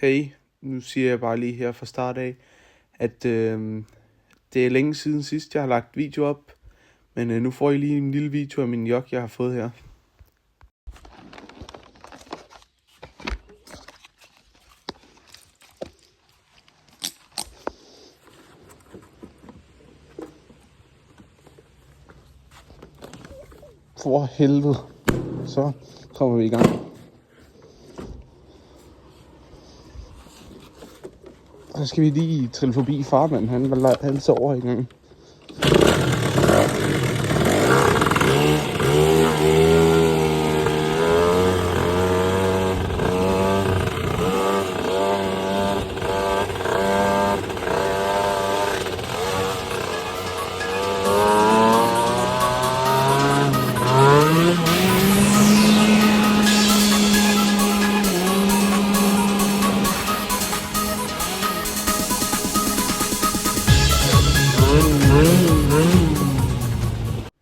Hey, nu siger jeg bare lige her fra start af, at det er længe siden sidst, jeg har lagt video op. Men nu får I lige en lille video af min jog, jeg har fået her. For helvede. Så kommer vi i gang. Så skal vi lige trille forbi farmand. Han sover i gang.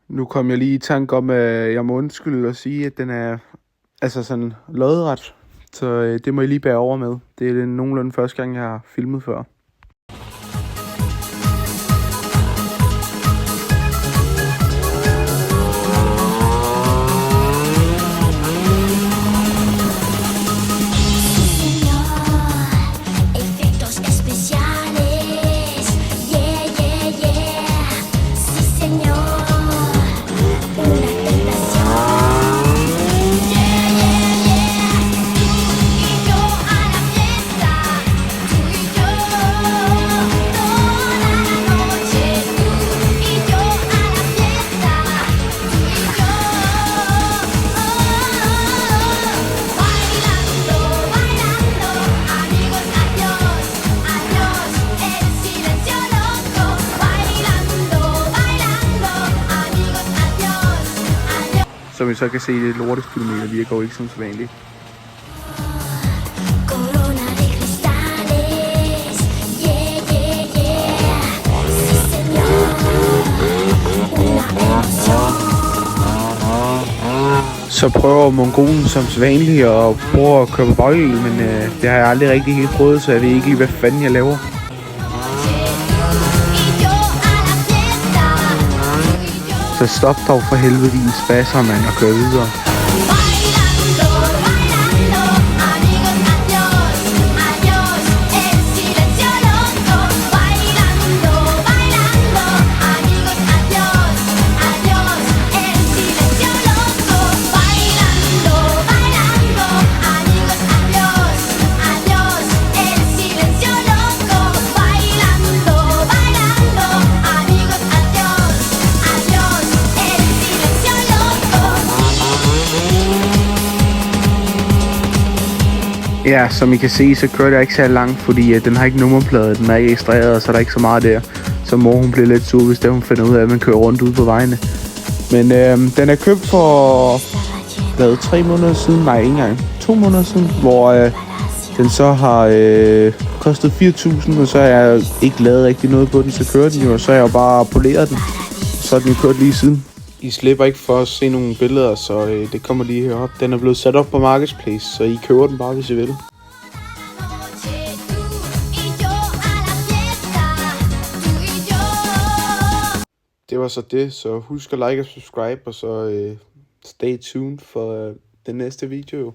Nu kom jeg lige i tanke om, at jeg må undskylde og sige, at den er altså sådan lodret. Så det må I lige bære over med. Det er nogenlunde første gang, jeg har filmet før. Som I så kan se, det lortekilometer virker jo ikke som så vanligt. Så prøver mongolen som sædvanligt at prøve at køre på baghjul, men det har jeg aldrig rigtig helt prøvet, så jeg ved ikke lige, hvad fanden jeg laver. Så stop dog for helvede dine spasser, mand, og kør videre. Ja, som I kan se, så kører det ikke så langt, fordi den har ikke nummerplade, den er ikke registreret, så der er ikke så meget der. Så mor hun bliver lidt sur, hvis hun finder ud af, at man kører rundt ude på vejene. Men den er købt for 3 måneder siden, nej ikke engang, 2 måneder siden, hvor den så har kostet 4.000, og så har jeg ikke lavet rigtig noget på den, så kører den jo, og så har jeg jo bare poleret den, så er den jo kørt lige siden. I slipper ikke for at se nogle billeder, så det kommer lige herop. Den er blevet sat op på Marketplace, så I køber den bare, hvis I vil. Det var så det, så husk at like og subscribe, og så stay tuned for den næste video.